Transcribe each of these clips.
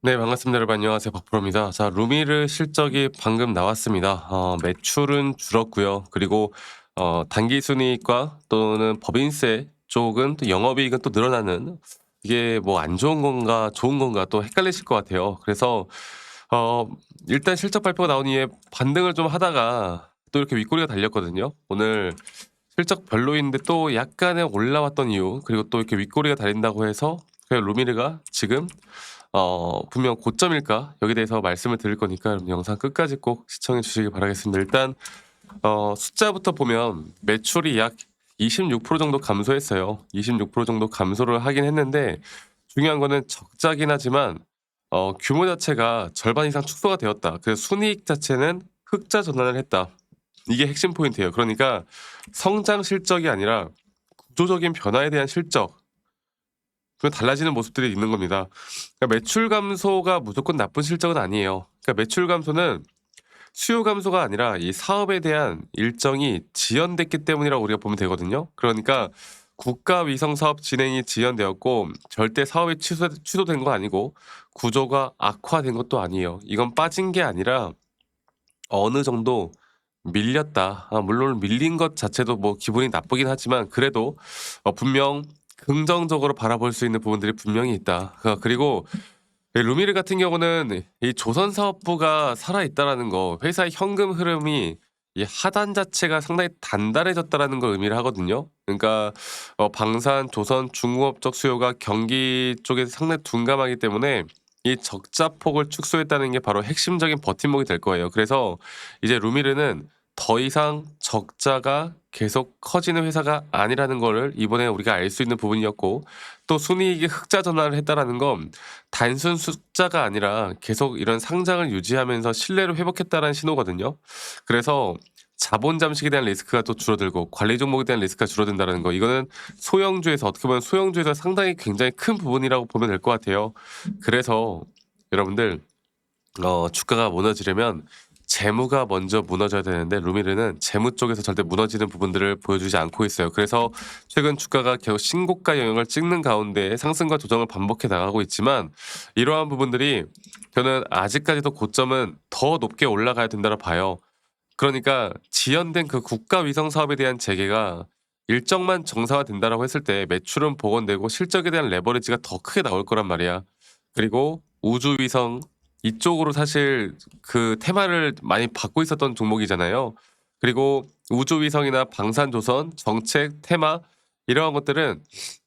네, 반갑습니다. 여러분 안녕하세요. 박프로입니다. 자, 루미르 실적이 방금 나왔습니다. 매출은 줄었고요. 그리고 단기 순이익과 또는 법인세 쪽은 또 영업이익은 또 늘어나는, 이게 뭐 안 좋은 건가 좋은 건가 또 헷갈리실 것 같아요. 그래서 어 일단 실적 발표가 나온 이후에 반등을 좀 하다가 또 이렇게 윗꼬리가 달렸거든요. 오늘 실적 별로인데 또 약간의 올라왔던 이유, 그리고 또 이렇게 윗꼬리가 달린다고 해서 그냥 루미르가 지금 분명 고점일까? 여기에 대해서 말씀을 드릴 거니까 여러분 영상 끝까지 꼭 시청해 주시기 바라겠습니다. 일단 숫자부터 보면 매출이 약 26% 정도 감소했어요. 26% 정도 감소를 하긴 했는데, 중요한 거는 적자긴 하지만 규모 자체가 절반 이상 축소가 되었다. 그래서 순이익 자체는 흑자 전환을 했다. 이게 핵심 포인트예요. 그러니까 성장 실적이 아니라 구조적인 변화에 대한 실적, 그 달라지는 모습들이 있는 겁니다. 그러니까 매출 감소가 무조건 나쁜 실적은 아니에요. 그러니까 매출 감소는 수요 감소가 아니라 이 사업에 대한 일정이 지연됐기 때문이라고 우리가 보면 되거든요. 그러니까 국가 위성 사업 진행이 지연되었고 절대 사업이 취소된 거 아니고 구조가 악화된 것도 아니에요. 이건 빠진 게 아니라 어느 정도 밀렸다. 물론 밀린 것 자체도 뭐 기분이 나쁘긴 하지만 그래도 분명 긍정적으로 바라볼 수 있는 부분들이 분명히 있다. 그리고 이 루미르 같은 경우는 이 조선사업부가 살아있다라는 거, 회사의 현금 흐름이 이 하단 자체가 상당히 단단해졌다라는 걸 의미를 하거든요. 그러니까 방산, 조선, 중공업 적 수요가 경기 쪽에 상당히 둔감하기 때문에 이 적자폭을 축소했다는 게 바로 핵심적인 버팀목이 될 거예요. 그래서 이제 루미르는 더 이상 적자가 계속 커지는 회사가 아니라는 거를 이번에 우리가 알 수 있는 부분이었고, 또 순이익이 흑자 전환을 했다라는 건 단순 숫자가 아니라 계속 이런 상장을 유지하면서 신뢰를 회복했다는 신호거든요. 그래서 자본 잠식에 대한 리스크가 또 줄어들고 관리 종목에 대한 리스크가 줄어든다는 거. 이거는 소형주에서 어떻게 보면 소형주에서 상당히 굉장히 큰 부분이라고 보면 될 것 같아요. 그래서 여러분들 주가가 무너지려면 재무가 먼저 무너져야 되는데 루미르는 재무 쪽에서 절대 무너지는 부분들을 보여주지 않고 있어요. 그래서 최근 주가가 계속 신고가 영역을 찍는 가운데 상승과 조정을 반복해 나가고 있지만, 이러한 부분들이 저는 아직까지도 고점은 더 높게 올라가야 된다고 봐요. 그러니까 지연된 그 국가 위성 사업에 대한 재개가 일정만 정상화된다라고 했을 때 매출은 복원되고 실적에 대한 레버리지가 더 크게 나올 거란 말이야. 그리고 우주 위성 이쪽으로 사실 그 테마를 많이 받고 있었던 종목이잖아요. 그리고 우주 위성이나 방산 조선 정책 테마, 이러한 것들은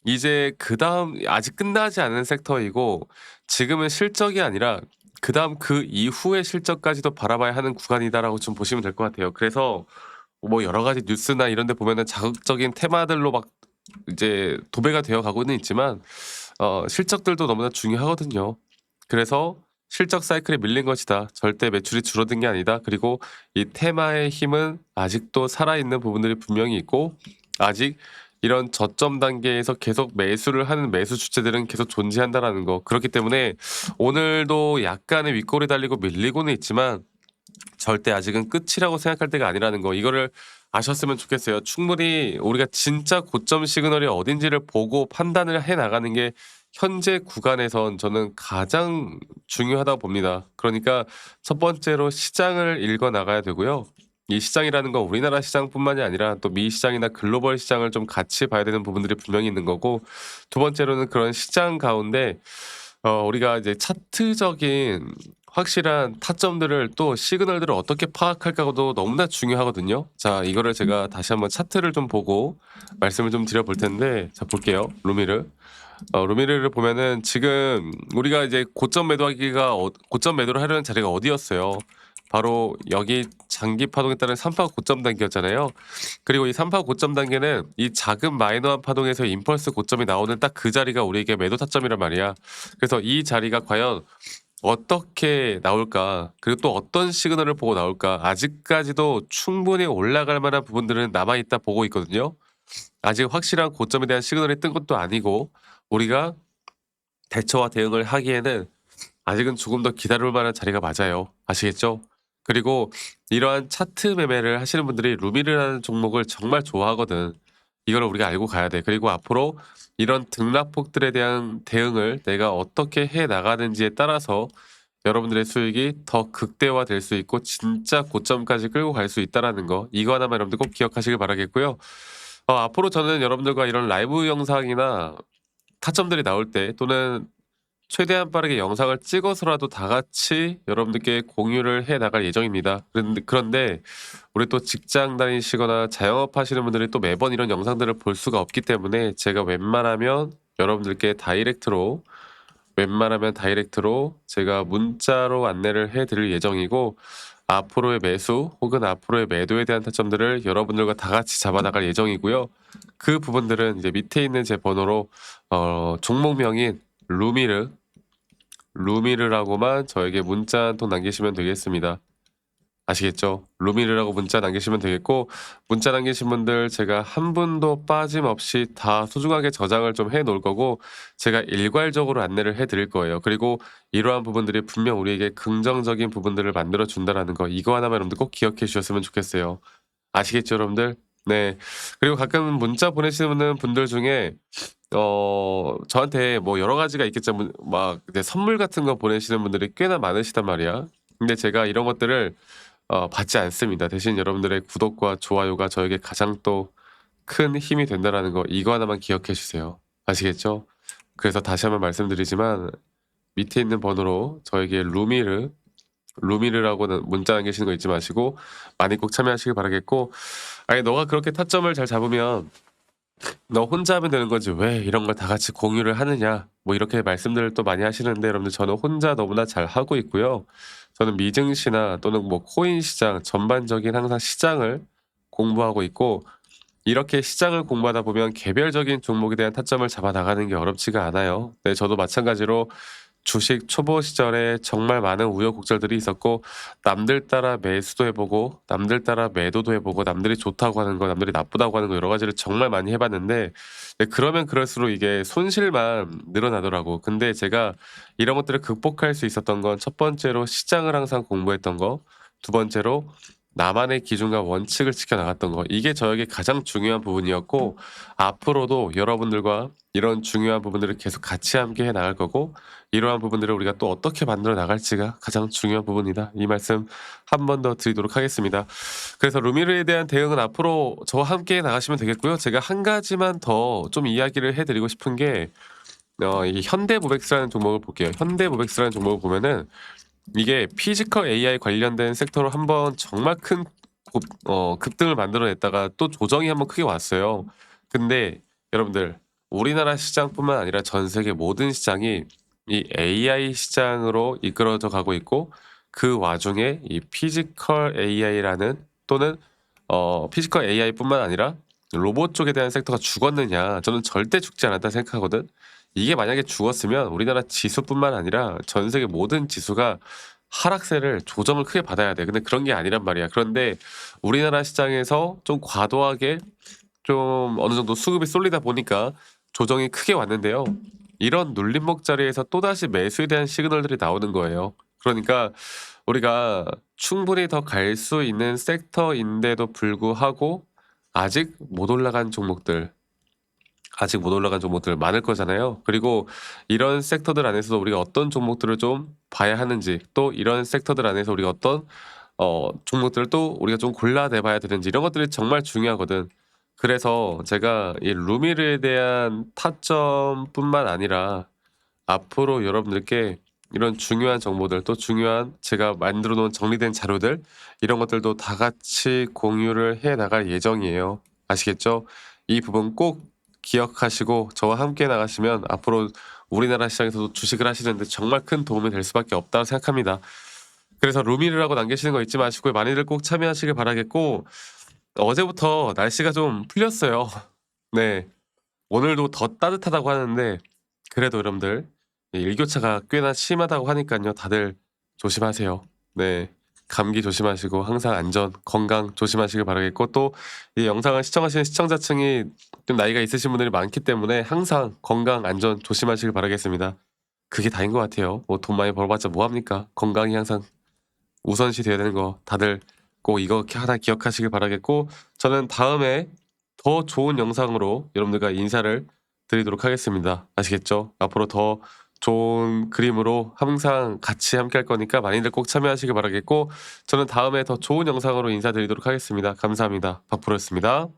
이제 그다음 아직 끝나지 않은 섹터이고, 지금은 실적이 아니라 그다음 그 이후의 실적까지도 바라봐야 하는 구간이다라고 좀 보시면 될 것 같아요. 그래서 뭐 여러 가지 뉴스나 이런 데 보면은 자극적인 테마들로 막 이제 도배가 되어 가고는 있지만 실적들도 너무나 중요하거든요. 그래서 실적 사이클에 밀린 것이다. 절대 매출이 줄어든 게 아니다. 그리고 이 테마의 힘은 아직도 살아있는 부분들이 분명히 있고, 아직 이런 저점 단계에서 계속 매수를 하는 매수 주체들은 계속 존재한다라는 거. 그렇기 때문에 오늘도 약간의 윗골이 달리고 밀리고는 있지만 절대 아직은 끝이라고 생각할 때가 아니라는 거, 이거를 아셨으면 좋겠어요. 충분히 우리가 진짜 고점 시그널이 어딘지를 보고 판단을 해 나가는 게 현재 구간에선 저는 가장 중요하다고 봅니다. 그러니까 첫 번째로 시장을 읽어 나가야 되고요. 이 시장이라는 건 우리나라 시장뿐만이 아니라 또 미 시장이나 글로벌 시장을 좀 같이 봐야 되는 부분들이 분명히 있는 거고, 두 번째로는 그런 시장 가운데 우리가 이제 차트적인 확실한 타점들을 또 시그널들을 어떻게 파악할까도 너무나 중요하거든요. 자, 이거를 제가 다시 한번 차트를 좀 보고 말씀을 좀 드려 볼 텐데, 자, 볼게요. 루미르. 루미르를 보면은 지금 우리가 이제 고점 매도를 하려는 자리가 어디였어요? 바로 여기 장기 파동에 따른 3파 고점 단계였잖아요. 그리고 이 3파 고점 단계는 이 작은 마이너한 파동에서 임펄스 고점이 나오는 딱 그 자리가 우리에게 매도 타점이란 말이야. 그래서 이 자리가 과연 어떻게 나올까? 그리고 또 어떤 시그널을 보고 나올까? 아직까지도 충분히 올라갈 만한 부분들은 남아 있다 보고 있거든요. 아직 확실한 고점에 대한 시그널이 뜬 것도 아니고, 우리가 대처와 대응을 하기에는 아직은 조금 더 기다릴 만한 자리가 맞아요. 아시겠죠? 그리고 이러한 차트 매매를 하시는 분들이 루미르라는 종목을 정말 좋아하거든. 이거를 우리가 알고 가야 돼. 그리고 앞으로 이런 등락폭들에 대한 대응을 내가 어떻게 해 나가는지에 따라서 여러분들의 수익이 더 극대화될 수 있고 진짜 고점까지 끌고 갈 수 있다라는 거, 이거 하나만 여러분들 꼭 기억하시길 바라겠고요. 앞으로 저는 여러분들과 이런 라이브 영상이나 타점들이 나올 때 또는 최대한 빠르게 영상을 찍어서라도 다 같이 여러분들께 공유를 해 나갈 예정입니다. 그런데 우리 또 직장 다니시거나 자영업 하시는 분들이 또 매번 이런 영상들을 볼 수가 없기 때문에 제가 여러분들께 다이렉트로 제가 문자로 안내를 해 드릴 예정이고, 앞으로의 매수 혹은 앞으로의 매도에 대한 타점들을 여러분들과 다 같이 잡아 나갈 예정이고요. 그 부분들은 이제 밑에 있는 제 번호로 종목명인 루미르라고만 저에게 문자 한 통 남기시면 되겠습니다. 아시겠죠? 루미르라고 문자 남기시면 되겠고, 문자 남기신 분들 제가 한 분도 빠짐없이 다 소중하게 저장을 좀 해 놓을 거고, 제가 일괄적으로 안내를 해 드릴 거예요. 그리고 이러한 부분들이 분명 우리에게 긍정적인 부분들을 만들어 준다라는 거, 이거 하나만 여러분들 꼭 기억해 주셨으면 좋겠어요. 아시겠죠, 여러분들? 네. 그리고 가끔 문자 보내시는 분들 중에 저한테 뭐 여러 가지가 있겠죠. 막 이제 선물 같은 거 보내시는 분들이 꽤나 많으시단 말이야. 근데 제가 이런 것들을 받지 않습니다. 대신 여러분들의 구독과 좋아요가 저에게 가장 또 큰 힘이 된다라는 거, 이거 하나만 기억해 주세요. 아시겠죠? 그래서 다시 한번 말씀드리지만 밑에 있는 번호로 저에게 루미르라고는 문자 남기시는 거 잊지 마시고 많이 꼭 참여하시길 바라겠고, 아니 너가 그렇게 타점을 잘 잡으면 너 혼자 하면 되는 거지 왜 이런 걸 다 같이 공유를 하느냐, 뭐 이렇게 말씀들을 또 많이 하시는데, 여러분들 저는 혼자 너무나 잘 하고 있고요. 저는 미증시나 또는 뭐 코인 시장 전반적인 항상 시장을 공부하고 있고, 이렇게 시장을 공부하다 보면 개별적인 종목에 대한 타점을 잡아 나가는 게 어렵지가 않아요. 네, 저도 마찬가지로 주식 초보 시절에 정말 많은 우여곡절들이 있었고, 남들 따라 매수도 해보고 남들 따라 매도도 해보고 남들이 좋다고 하는 거 남들이 나쁘다고 하는 거 여러 가지를 정말 많이 해봤는데, 네, 그러면 그럴수록 이게 손실만 늘어나더라고. 근데 제가 이런 것들을 극복할 수 있었던 건 첫 번째로 시장을 항상 공부했던 거, 두 번째로 나만의 기준과 원칙을 지켜나갔던 거, 이게 저에게 가장 중요한 부분이었고, 앞으로도 여러분들과 이런 중요한 부분들을 계속 같이 함께 해 나갈 거고, 이러한 부분들을 우리가 또 어떻게 만들어 나갈지가 가장 중요한 부분이다, 이 말씀 한 번 더 드리도록 하겠습니다. 그래서 루미르에 대한 대응은 앞으로 저와 함께 나가시면 되겠고요. 제가 한 가지만 더 좀 이야기를 해 드리고 싶은 게, 이 현대모백스라는 종목을 볼게요. 현대모백스라는 종목을 보면은 이게 피지컬 AI 관련된 섹터로 한번 정말 큰 급등을 만들어냈다가 또 조정이 한번 크게 왔어요. 근데 여러분들, 우리나라 시장뿐만 아니라 전 세계 모든 시장이 이 AI 시장으로 이끌어져 가고 있고, 그 와중에 이 피지컬 AI라는 또는 피지컬 AI뿐만 아니라 로봇 쪽에 대한 섹터가 죽었느냐? 저는 절대 죽지 않았다 생각하거든. 이게 만약에 죽었으면 우리나라 지수뿐만 아니라 전 세계 모든 지수가 하락세를 조정을 크게 받아야 돼. 근데 그런 게 아니란 말이야. 그런데 우리나라 시장에서 좀 과도하게 좀 어느 정도 수급이 쏠리다 보니까 조정이 크게 왔는데요. 이런 눌림목 자리에서 또다시 매수에 대한 시그널들이 나오는 거예요. 그러니까 우리가 충분히 더 갈 수 있는 섹터인데도 불구하고 아직 못 올라간 종목들, 많을 거잖아요. 그리고 이런 섹터들 안에서도 우리가 어떤 종목들을 좀 봐야 하는지, 또 이런 섹터들 안에서 우리가 어떤 종목들을 또 우리가 좀 골라내 봐야 되는지, 이런 것들이 정말 중요하거든. 그래서 제가 이 루미르에 대한 타점뿐만 아니라 앞으로 여러분들께 이런 중요한 정보들, 또 중요한 제가 만들어 놓은 정리된 자료들, 이런 것들도 다 같이 공유를 해 나갈 예정이에요. 아시겠죠? 이 부분 꼭 기억하시고 저와 함께 나가시면 앞으로 우리나라 시장에서도 주식을 하시는데 정말 큰 도움이 될 수밖에 없다고 생각합니다. 그래서 루미르라고 남기시는 거 잊지 마시고 많이들 꼭 참여하시길 바라겠고, 어제부터 날씨가 좀 풀렸어요. 네. 오늘도 더 따뜻하다고 하는데, 그래도 여러분들 이 일교차가 꽤나 심하다고 하니깐요. 다들 조심하세요. 네. 감기 조심하시고 항상 안전, 건강 조심하시길 바라겠고, 또 이 영상을 시청하시는 시청자층이 좀 나이가 있으신 분들이 많기 때문에 항상 건강, 안전 조심하시길 바라겠습니다. 그게 다인 것 같아요. 뭐 돈 많이 벌어봤자 뭐 합니까? 건강이 항상 우선시 돼야 되는 거 다들 꼭 이거 하나 기억하시길 바라겠고, 저는 다음에 더 좋은 영상으로 여러분들과 인사를 드리도록 하겠습니다. 아시겠죠? 앞으로 더 좋은 그림으로 항상 같이 함께 할 거니까 많이들 꼭 참여하시길 바라겠고 저는 다음에 더 좋은 영상으로 인사드리도록 하겠습니다. 감사합니다. 박프로였습니다.